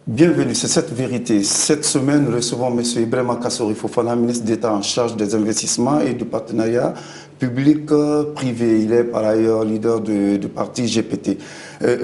Bienvenue, c'est cette vérité. Cette semaine, nous recevons M. Ibrahima Kassori Fofana, ministre d'État en charge des investissements et du partenariat public-privé. Il est par ailleurs leader du parti GPT.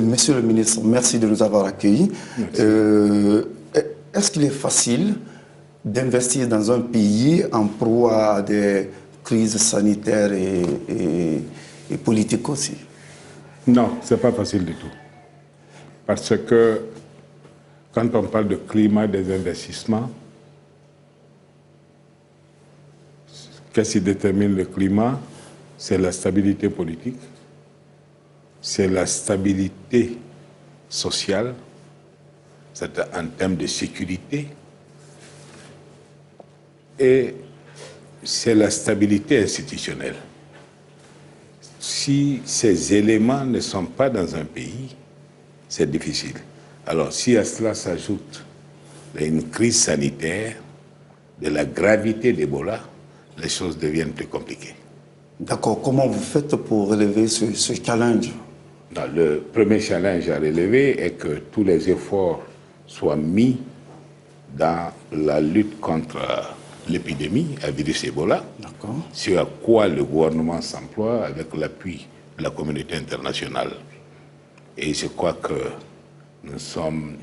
Monsieur le ministre, merci de nous avoir accueillis. Est-ce qu'il est facile d'investir dans un pays en proie à des crises sanitaires et politiques aussi? Non, ce n'est pas facile du tout. Parce que quand on parle de climat des investissements, qu'est-ce qui détermine le climat? C'est la stabilité politique, c'est la stabilité sociale, c'est en termes de sécurité, et c'est la stabilité institutionnelle. Si ces éléments ne sont pas dans un pays, c'est difficile. Alors, si à cela s'ajoute une crise sanitaire, de la gravité d'Ebola, les choses deviennent plus compliquées. D'accord. Comment vous faites pour relever ce challenge? Non, le premier challenge à relever est que tous les efforts soient mis dans la lutte contre l'épidémie à virus Ebola, sur à quoi le gouvernement s'emploie avec l'appui de la communauté internationale. Et je crois que nous sommes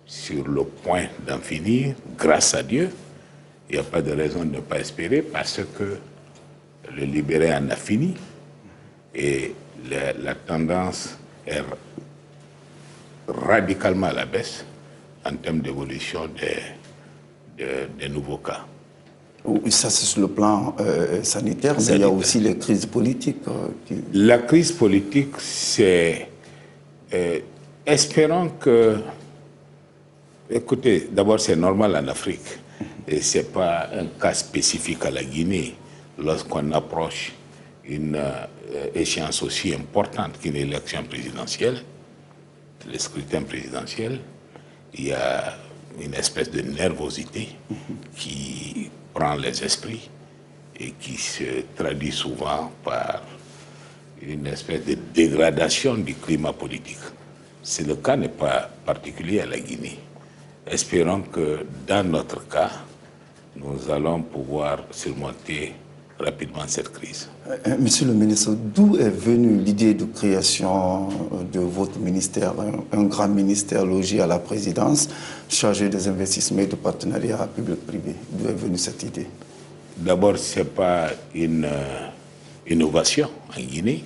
sur le point d'en finir, grâce à Dieu. Il n'y a pas de raison de ne pas espérer parce que le libéré en a fini et la tendance est radicalement à la baisse en termes d'évolution des nouveaux cas. Oui, ça c'est sur le plan sanitaire, mais il y a aussi les crises politiques. La crise politique, c'est... espérons que... Écoutez, d'abord c'est normal en Afrique, et ce n'est pas un cas spécifique à la Guinée. Lorsqu'on approche une échéance aussi importante qu'une élection présidentielle, le scrutin présidentiel, il y a une espèce de nervosité qui prend les esprits et qui se traduit souvent par une espèce de dégradation du climat politique. Le cas n'est pas particulier à la Guinée. Espérons que dans notre cas, nous allons pouvoir surmonter rapidement cette crise. Monsieur le ministre, d'où est venue l'idée de création de votre ministère, un grand ministère logé à la présidence, chargé des investissements et de partenariat public-privé? D'où est venue cette idée? D'abord, ce n'est pas une innovation en Guinée.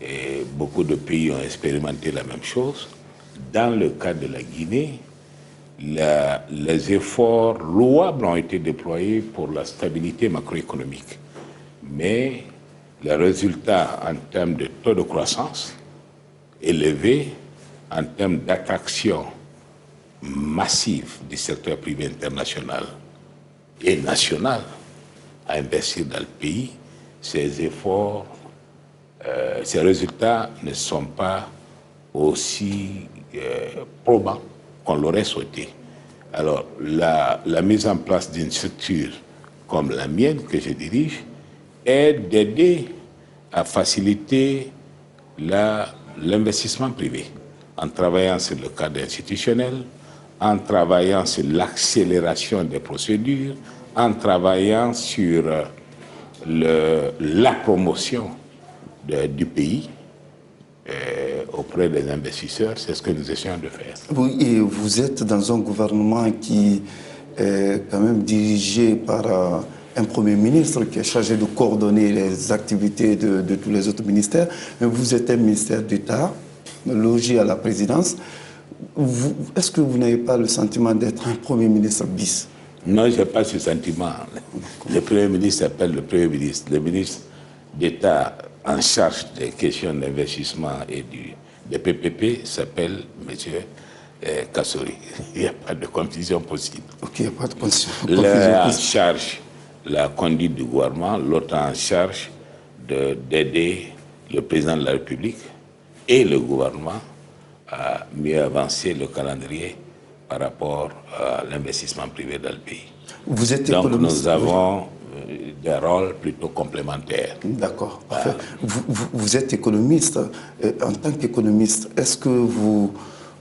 Et beaucoup de pays ont expérimenté la même chose. Dans le cas de la Guinée, les efforts louables ont été déployés pour la stabilité macroéconomique. Mais les résultats en termes de taux de croissance élevés, en termes d'attraction massive du secteur privé international et national à investir dans le pays, ces efforts, ces résultats ne sont pas aussi probants qu'on l'aurait souhaité. Alors, la mise en place d'une structure comme la mienne, que je dirige, est d'aider à faciliter l'investissement privé, en travaillant sur le cadre institutionnel, en travaillant sur l'accélération des procédures, en travaillant sur la promotion du pays auprès des investisseurs. C'est ce que nous essayons de faire. Oui, et vous êtes dans un gouvernement qui est quand même dirigé par un Premier ministre qui est chargé de coordonner les activités de tous les autres ministères. Mais vous êtes un ministère d'État, logé à la présidence. Est-ce que vous n'avez pas le sentiment d'être un Premier ministre bis? Non, je n'ai pas ce sentiment. Le Premier ministre s'appelle le Premier ministre. Le ministre d'État en charge des questions d'investissement et des PPP s'appelle M. Kassori. Il n'y a pas de confusion possible. Ok, il n'y a pas de confusion. L'un en charge la conduite du gouvernement, l'autre en charge d'aider le président de la République et le gouvernement à mieux avancer le calendrier par rapport à l'investissement privé dans le pays. Vous êtes Donc économiste. nous avons des rôles plutôt complémentaires. D'accord, parfait. Vous êtes économiste. En tant qu'économiste, est-ce que vous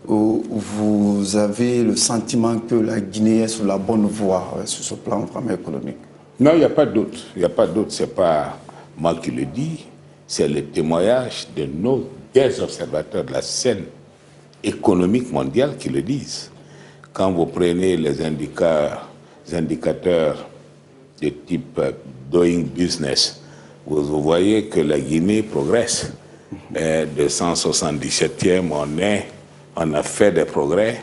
vous avez le sentiment que la Guinée est sur la bonne voie sur ce plan vraiment économique? Non, il n'y a pas d'autre. Il n'y a pas d'autre. Ce n'est pas moi qui le dis. C'est le témoignage de des observateurs de la scène économique mondiale qui le disent. Quand vous prenez les indicateurs de type Doing Business, vous voyez que la Guinée progresse. De 177e, on a fait des progrès.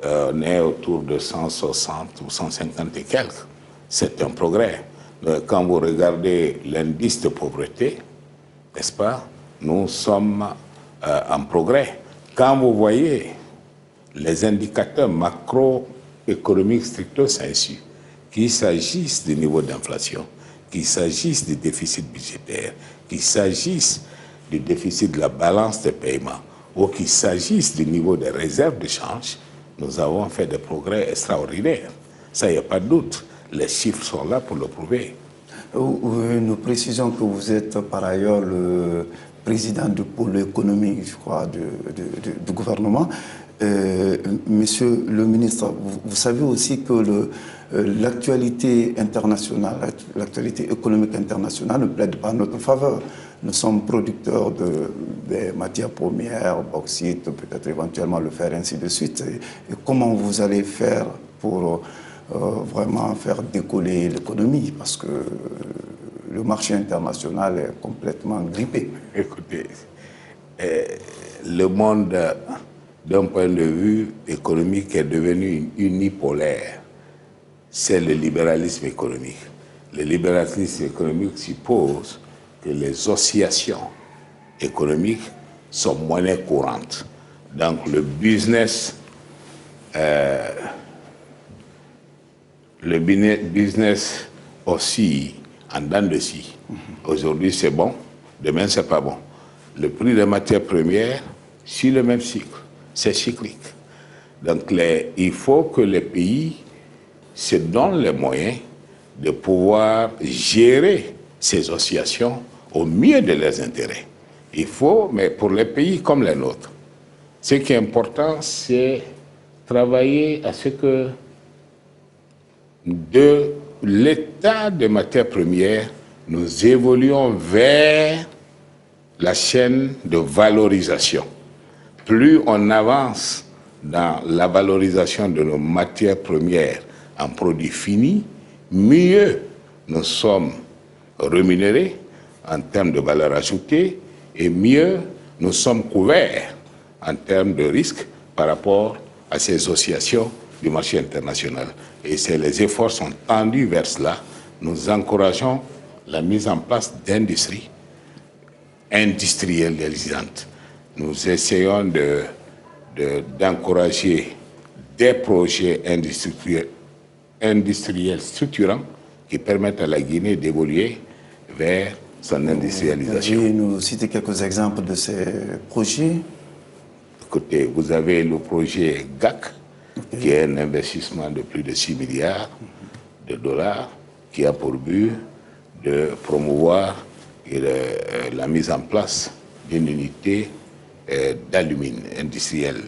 On est autour de 160 ou 150 et quelques. C'est un progrès. Quand vous regardez l'indice de pauvreté, n'est-ce pas, nous sommes en progrès. Quand vous voyez les indicateurs macroéconomiques stricto sensu, qu'il s'agisse du niveau d'inflation, qu'il s'agisse du déficit budgétaire, qu'il s'agisse du déficit de la balance de paiement, ou qu'il s'agisse du niveau des réserves de change, nous avons fait des progrès extraordinaires. Ça, il n'y a pas de doute. Les chiffres sont là pour le prouver. Nous précisons que vous êtes par ailleurs le président du pôle économique, je crois, du gouvernement. Monsieur le ministre, vous savez aussi que l'actualité internationale, l'actualité économique internationale ne plaide pas en notre faveur. Nous sommes producteurs des matières premières, bauxite, peut-être éventuellement le fer, ainsi de suite. Et comment vous allez faire pour vraiment faire décoller l'économie? Parce que le marché international est complètement grippé. Écoutez, le monde, d'un point de vue économique, est devenu unipolaire. C'est le libéralisme économique. Le libéralisme économique suppose que les oscillations économiques sont monnaie courante. Donc le business oscille en dents de scie. Aujourd'hui c'est bon, demain c'est pas bon. Le prix des matières premières suit le même cycle, c'est cyclique. Donc il faut que les pays se donnent les moyens de pouvoir gérer ces oscillations au mieux de leurs intérêts. Il faut, mais pour les pays comme les nôtres, ce qui est important, c'est travailler à ce que de l'état de matières premières, nous évoluons vers la chaîne de valorisation. Plus on avance dans la valorisation de nos matières premières en produits finis, mieux nous sommes rémunérés en termes de valeur ajoutée et mieux nous sommes couverts en termes de risques par rapport à ces oscillations du marché international. Et les efforts sont tendus vers cela. Nous encourageons la mise en place d'industries industrialisantes. Nous essayons d'encourager des projets industriels structurants qui permettent à la Guinée d'évoluer vers son industrialisation. Pouvez nous citer quelques exemples de ces projets? Écoutez, vous avez le projet GAC, qui est un investissement de plus de 6 milliards de dollars, qui a pour but de promouvoir la mise en place d'une unité d'alumine industrielle,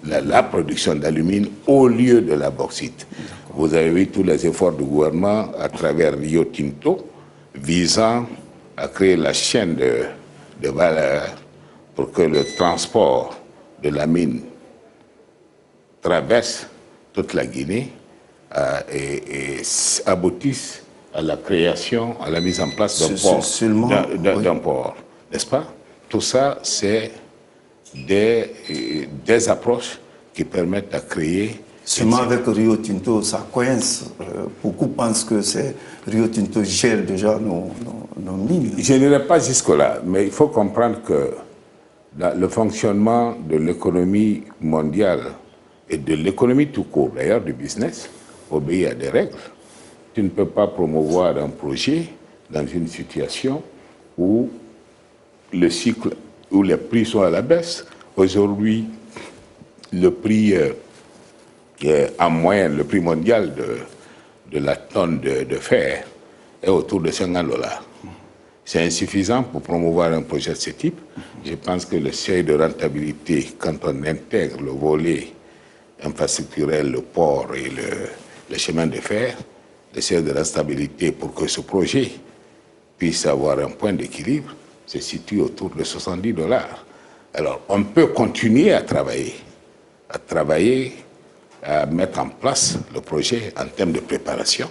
la production d'alumine au lieu de la bauxite. Vous avez vu tous les efforts du gouvernement à travers Rio Tinto visant à créer la chaîne de valeur pour que le transport de la mine traverse toute la Guinée et aboutisse à la création, à la mise en place d'un port, n'est-ce pas? Tout ça, c'est des approches qui permettent de créer... Seulement avec Rio Tinto, ça coince. Beaucoup pensent que Rio Tinto gèle déjà nos mines. Je n'irai pas jusque-là, mais il faut comprendre que le fonctionnement de l'économie mondiale et de l'économie tout court, d'ailleurs du business, obéit à des règles. Tu ne peux pas promouvoir un projet dans une situation où le cycle, où les prix sont à la baisse. Aujourd'hui, le prix en moyenne, le prix mondial de la tonne de fer est autour de $50. C'est insuffisant pour promouvoir un projet de ce type. Je pense que le seuil de rentabilité, quand on intègre le volet infrastructurel, le port et le chemin de fer, le seuil de rentabilité pour que ce projet puisse avoir un point d'équilibre se situe autour de $70. Alors, on peut continuer à travailler, à mettre en place le projet en termes de préparation,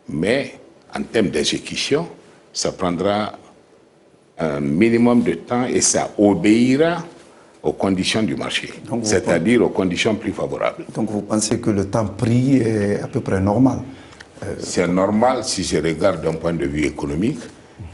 mais en termes d'exécution, ça prendra un minimum de temps et ça obéira aux conditions du marché, c'est-à-dire aux conditions plus favorables. Donc vous pensez que le temps pris est à peu près normal? C'est normal si je regarde d'un point de vue économique.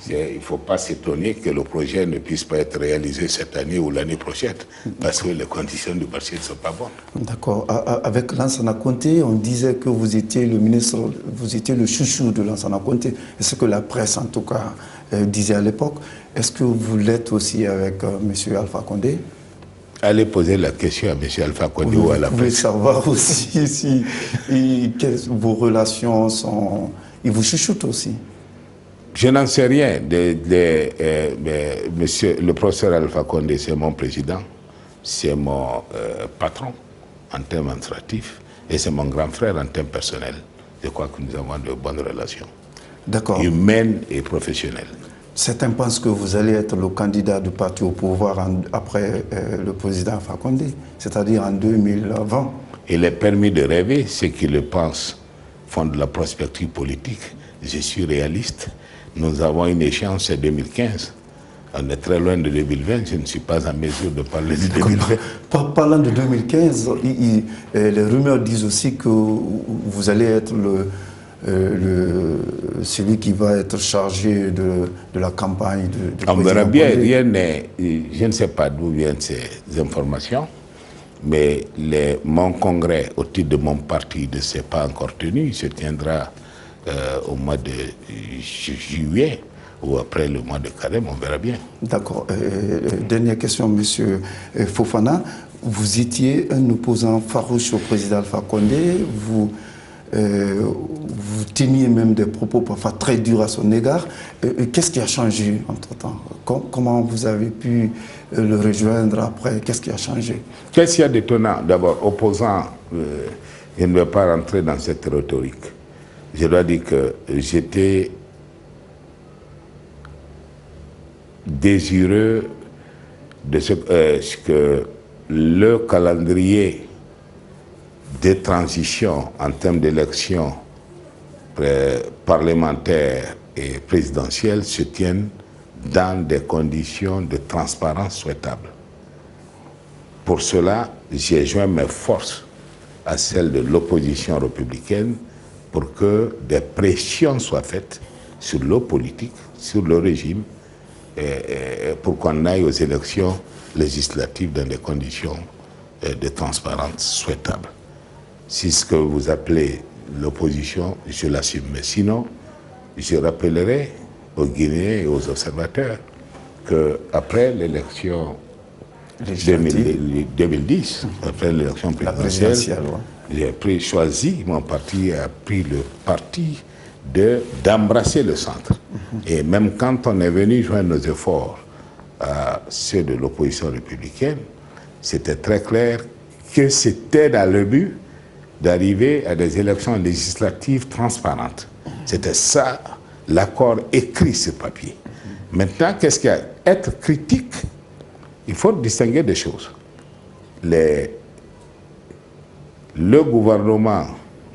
Il ne faut pas s'étonner que le projet ne puisse pas être réalisé cette année ou l'année prochaine, parce que les conditions du marché ne sont pas bonnes. D'accord. Avec Lansana Conté, on disait que vous étiez le ministre, vous étiez le chouchou de Lansana Conté. C'est ce que la presse, en tout cas, disait à l'époque. Est-ce que vous l'êtes aussi avec M. Alpha Condé? Allez poser la question à M. Alpha Condé ou à la presse. Vous pouvez savoir aussi si vos relations sont... Il vous chouchoute aussi? Je n'en sais rien. Monsieur, le professeur Alpha Condé, c'est mon président, c'est mon patron en termes administratifs et c'est mon grand frère en termes personnels. Je crois que nous avons de bonnes relations. D'accord. Humaines et professionnelles. Certains pensent que vous allez être le candidat du parti au pouvoir après le président Alpha Condé, c'est-à-dire en 2020. Il est permis de rêver. Ceux qui le pensent font de la prospective politique. Je suis réaliste. Nous avons une échéance en 2015. On est très loin de 2020. Je ne suis pas en mesure de parler de 2020. Parlant de 2015, les rumeurs disent aussi que vous allez être celui qui va être chargé de la campagne de on verra bien. Je ne sais pas d'où viennent ces informations, mais mon congrès au titre de mon parti ne s'est pas encore tenu. Il se tiendra au mois de juillet ou après le mois de carême, on verra bien. D'accord. Dernière question, M. Fofana. Vous étiez un opposant farouche au président Alpha Condé. Vous teniez même des propos parfois très durs à son égard. Qu'est-ce qui a changé entre-temps? Comment vous avez pu le rejoindre après? Qu'est-ce qui a changé? Qu'est-ce qu'il y a d'étonnant? D'abord, opposant, je ne vais pas rentrer dans cette rhétorique. Je dois dire que j'étais désireux de ce que le calendrier de transition en termes d'élections parlementaires et présidentielles se tienne dans des conditions de transparence souhaitables. Pour cela, j'ai joint mes forces à celles de l'opposition républicaine pour que des pressions soient faites sur l'eau politique, sur le régime, pour qu'on aille aux élections législatives dans des conditions de transparence souhaitables. Si ce que vous appelez l'opposition, je l'assume. Mais sinon, je rappellerai aux Guinéens et aux observateurs qu'après l'élection 2010, après l'élection présidentielle, j'ai choisi, mon parti a pris le parti d'embrasser le centre. Et même quand on est venu joindre nos efforts à ceux de l'opposition républicaine, c'était très clair que c'était dans le but d'arriver à des élections législatives transparentes. C'était ça, l'accord écrit sur papier. Maintenant, qu'est-ce qu'il y a? Être critique, il faut distinguer des choses. Le gouvernement,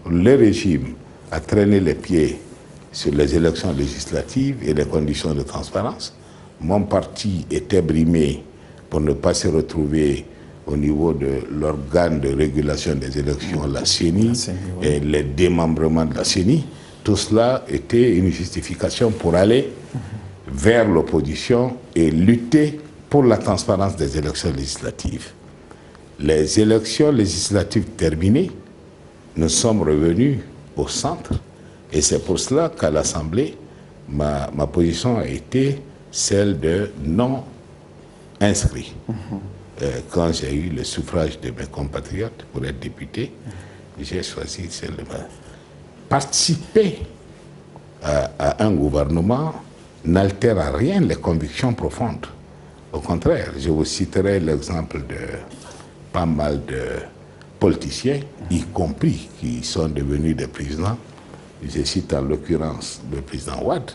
le régime a traîné les pieds sur les élections législatives et les conditions de transparence. Mon parti était brimé pour ne pas se retrouver au niveau de l'organe de régulation des élections, la CENI, et les démembrements de la CENI. Tout cela était une justification pour aller vers l'opposition et lutter pour la transparence des élections législatives. Les élections législatives terminées, nous sommes revenus au centre et c'est pour cela qu'à l'Assemblée, ma position a été celle de non inscrit. Quand j'ai eu le suffrage de mes compatriotes pour être député, j'ai choisi celle de participer à un gouvernement n'altère à rien les convictions profondes. Au contraire, je vous citerai l'exemple de pas mal de politiciens, y compris qui sont devenus des présidents. Je cite en l'occurrence le président Wade,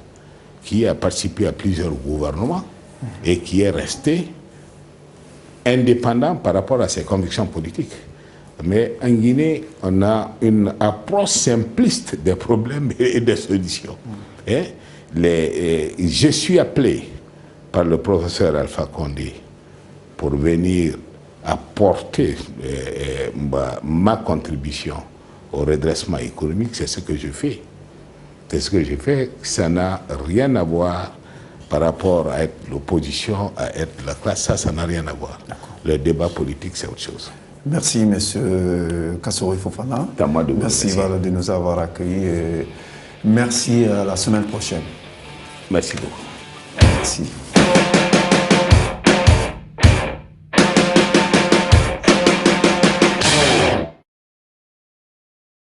qui a participé à plusieurs gouvernements et qui est resté indépendant par rapport à ses convictions politiques. Mais en Guinée, on a une approche simpliste des problèmes et des solutions. Je suis appelé par le professeur Alpha Condé pour venir apporter ma contribution au redressement économique. C'est ce que je fais. C'est ce que je fais. Ça n'a rien à voir par rapport à être l'opposition, à être la classe. Ça n'a rien à voir. Le débat politique, c'est autre chose. Merci, M. Kassori Fofana. Merci de nous avoir accueillis. Et merci, à la semaine prochaine. Merci beaucoup. Merci.